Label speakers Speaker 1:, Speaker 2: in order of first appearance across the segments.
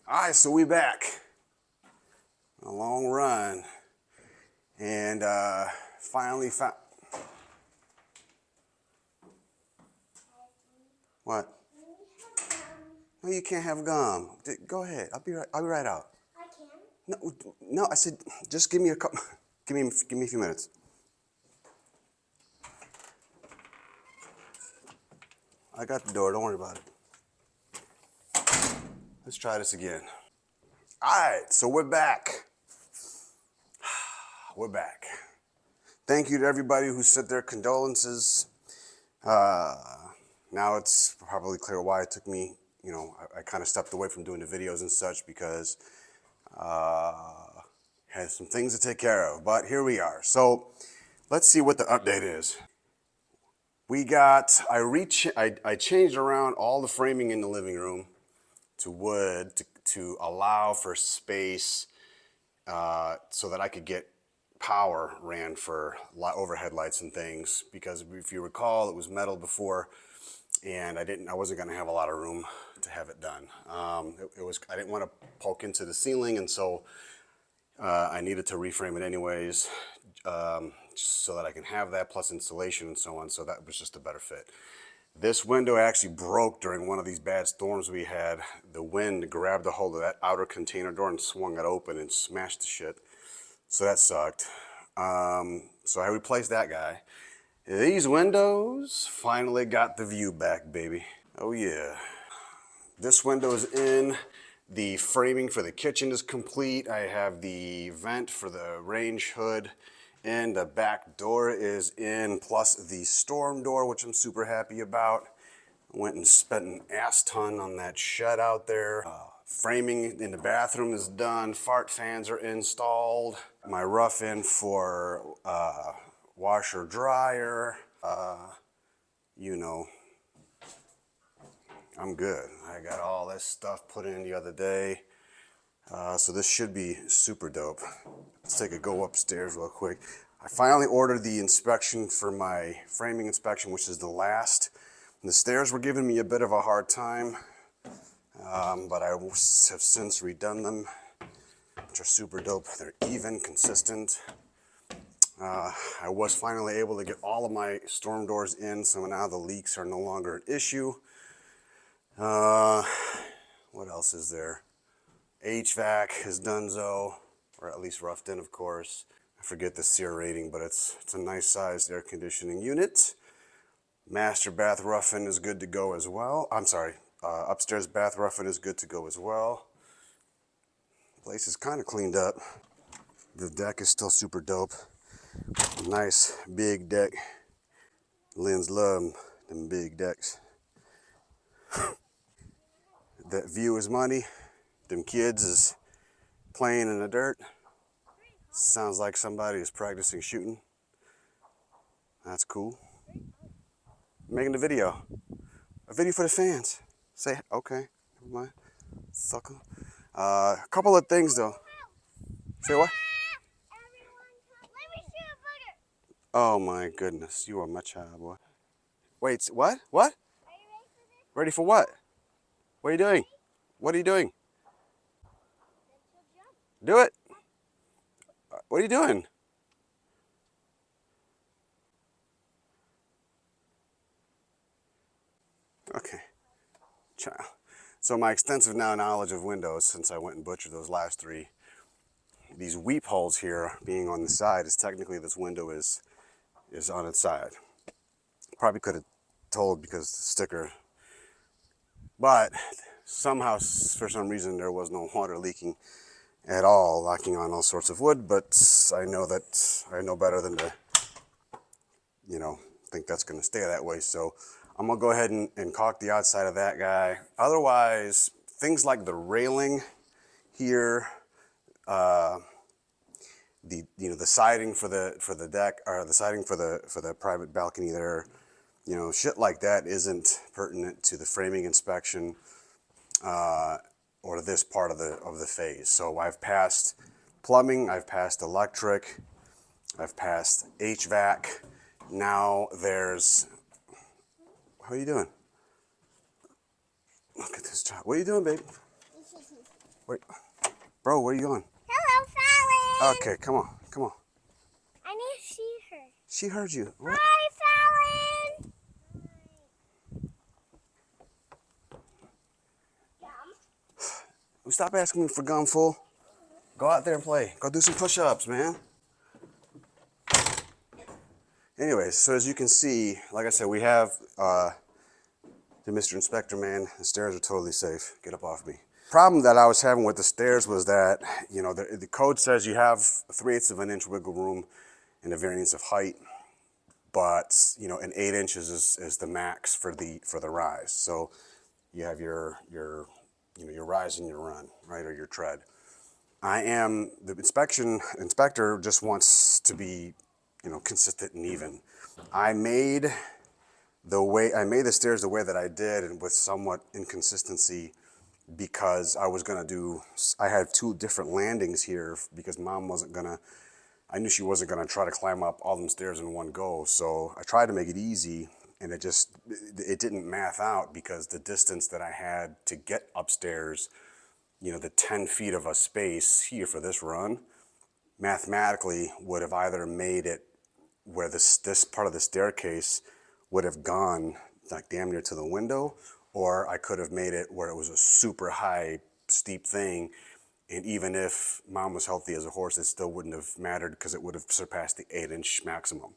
Speaker 1: All right, so we back. A long run. And finally found... What? No, you can't have gum. Go ahead. I'll be right out.
Speaker 2: I can.
Speaker 1: No. I said just give me a couple. Give me a few minutes. I got the door. Don't worry about it. Let's try this again. All right, so we're back. We're back. Thank you to everybody who sent their condolences. Now it's probably clear why it took me, I kind of stepped away from doing the videos and such because had some things to take care of, but here we are. So let's see what the update is. We got, I changed around all the framing in the living room to wood to allow for space so that I could get power ran for overhead lights and things, because if you recall, it was metal before and I wasn't going to have a lot of room to have it done. I didn't want to poke into the ceiling, and so I needed to reframe it anyways, so that I can have that plus insulation and so on. So that was just a better fit. This window actually broke during one of these bad storms we had. The wind grabbed a hold of that outer container door and swung it open and smashed the shit. So that sucked. So I replaced that guy. These windows finally got the view back, baby. Oh yeah. This window is in. The framing for the kitchen is complete. I have the vent for the range hood, and the back door is in, plus the storm door, which I'm super happy about. I went and spent an ass ton on that shed out there. Framing in the bathroom is done. Fart fans are installed. My rough-in for washer dryer. I'm good. I got all this stuff put in the other day. So this should be super dope. Let's take a go upstairs real quick. I finally ordered the inspection for my framing inspection, which is the last. And the stairs were giving me a bit of a hard time, but I have since redone them, which are super dope. They're even, consistent. I was finally able to get all of my storm doors in, so now the leaks are no longer an issue. What else is there? HVAC is donezo, or at least roughed in, of course. I forget the SEER rating, but it's a nice sized air conditioning unit. Master bath rough-in is good to go as well. I'm sorry, upstairs bath rough-in is good to go as well. Place is kind of cleaned up. The deck is still super dope. Nice big deck. Lynn's love them big decks. That view is money. Them kids is playing in the dirt. Sounds like somebody is practicing shooting. That's cool. Making a video. A video for the fans. Say, okay, never mind. Sucker. A couple of things though. Say what? Oh my goodness, you are my child, boy. Wait, what? What? Ready for what? What are you doing? What are you doing? Do it. What are you doing? Okay. Child. So my extensive now knowledge of windows, since I went and butchered those last three, these weep holes here being on the side is technically this window is on its side. Probably could have told because the sticker, but somehow, for some reason, there was no water leaking at all, locking on all sorts of wood, but I know better than to, think that's going to stay that way. So I'm going to go ahead and caulk the outside of that guy. Otherwise, things like the railing here, the siding for the deck, or the siding for the private balcony there, shit like that isn't pertinent to the framing inspection or this part of the phase. So I've passed plumbing, I've passed electric, I've passed HVAC. Now there's, what are you doing? Look at this child. What are you doing, baby? Wait, bro, where are you going?
Speaker 2: Hello, Fallon.
Speaker 1: Okay, come on, come on.
Speaker 2: I need to see her.
Speaker 1: She heard you. What?
Speaker 2: Hi, Fallon.
Speaker 1: Stop asking me for gum, fool. Go out there and play. Go do some push-ups, man. Anyways, so as you can see, like I said, we have the Mr. Inspector man. The stairs are totally safe. Get up off me. Problem that I was having with the stairs was that, you know, the code says you have 3/8 of an inch wiggle room and a variance of height, but you know, an 8 inches is the max for the rise. So you have your rise and your run, right, or your tread. The inspector just wants to be, you know, consistent and even. I made the stairs the way that I did, and with somewhat inconsistency, because I had 2 different landings here because Mom I knew she wasn't gonna try to climb up all them stairs in one go. So I tried to make it easy, and it didn't math out because the distance that I had to get upstairs, you know, the 10 feet of a space here for this run, mathematically would have either made it where this part of the staircase would have gone like damn near to the window, or I could have made it where it was a super high, steep thing, and even if Mom was healthy as a horse, it still wouldn't have mattered because it would have surpassed the 8-inch maximum.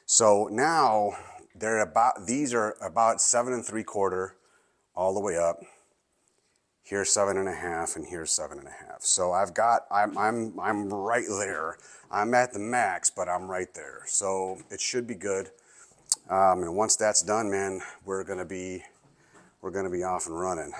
Speaker 1: So now these are about 7 3/4 all the way up. Here's 7 1/2, and here's 7 1/2. So I'm right there. I'm at the max, but I'm right there. So it should be good. And once that's done, man, we're gonna be off and running.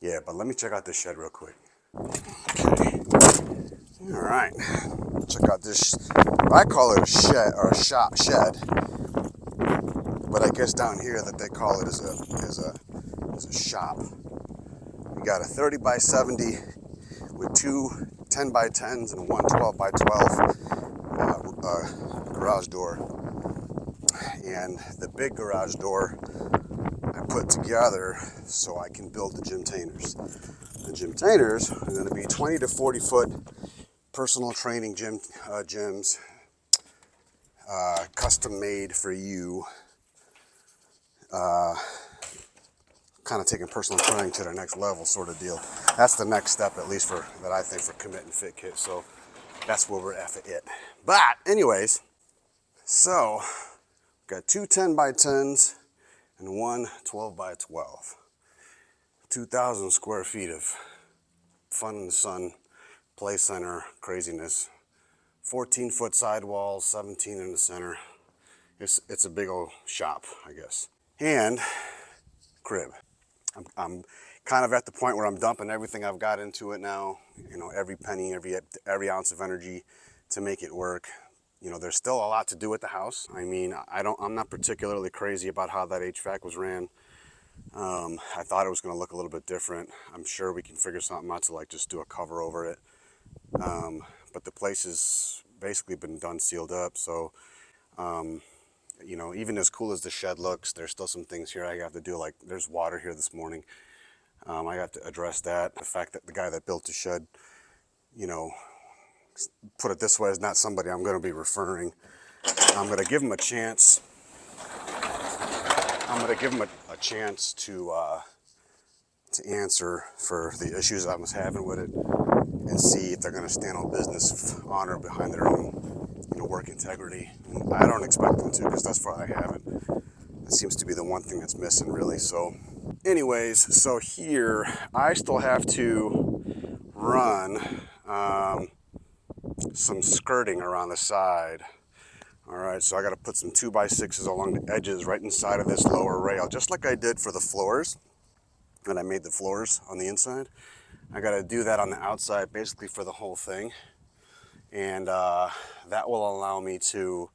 Speaker 1: Yeah, but let me check out this shed real quick. Okay. All right. Check out this. I call it a shed or a shed, but I guess down here that they call it is a shop. We got a 30 by 70 with 2 10 by 10s and 1 12 by 12 garage door. And the big garage door I put together so I can build the gymtainers. The gymtainers are going to be 20 to 40 foot personal training gyms, custom made for you. Kind of taking personal training to the next level sort of deal. That's the next step, at least that I think, for Commit and Fit Kit. So that's where we're at it. But anyways, so got 2 10 by 10s and 1 12 by 12. 2,000 square feet of fun in the sun, play center craziness. 14-foot sidewalls, 17 in the center. It's a big old shop, I guess. And crib. I'm kind of at the point where I'm dumping everything I've got into it now. You know, every penny, every ounce of energy to make it work. You know, there's still a lot to do at the house. I mean, I'm not particularly crazy about how that HVAC was ran. I thought it was going to look a little bit different. I'm sure we can figure something out to like just do a cover over it. But the place has basically been done, sealed up. So, you know, even as cool as the shed looks, there's still some things here I have to do. Like there's water here this morning. I have to address that. The fact that the guy that built the shed, you know, put it this way, is not somebody I'm going to be referring. I'm going to give him a chance. I'm going to give him a chance to answer for the issues I was having with it, and see if they're going to stand on business honor behind their own, you know, work integrity. And I don't expect them to, because thus far I haven't. That seems to be the one thing that's missing, really. So anyways, so here I still have to run some skirting around the side. All right, so I got to put some 2x6s along the edges right inside of this lower rail, just like I did for the floors. And I made the floors on the inside. I got to do that on the outside, basically for the whole thing. And that will allow me to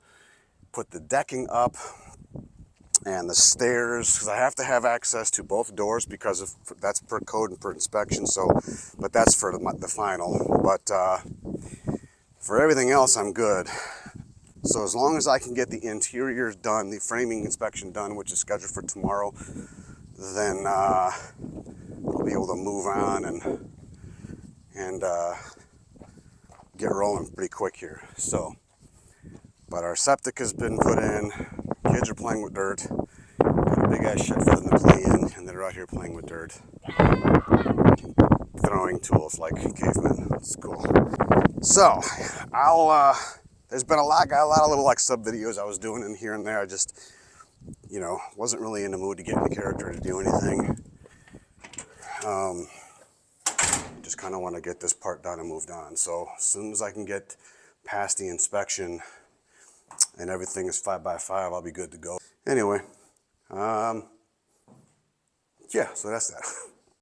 Speaker 1: put the decking up and the stairs, because I have to have access to both doors because that's per code and per inspection. So, but that's for the final. But for everything else, I'm good. So as long as I can get the interiors done, the framing inspection done, which is scheduled for tomorrow, then I'll be able to move on and get rolling pretty quick here. So, but our septic has been put in. Kids are playing with dirt. Got a big ass shed for them to play in, and they're out here playing with dirt, throwing tools like cavemen. It's cool. So, there's been got a lot of little like sub videos I was doing in here and there. I just, wasn't really in the mood to get in the character to do anything. Just kind of want to get this part done and moved on. So as soon as I can get past the inspection and everything is 5x5, I'll be good to go. Anyway, yeah, so that's that.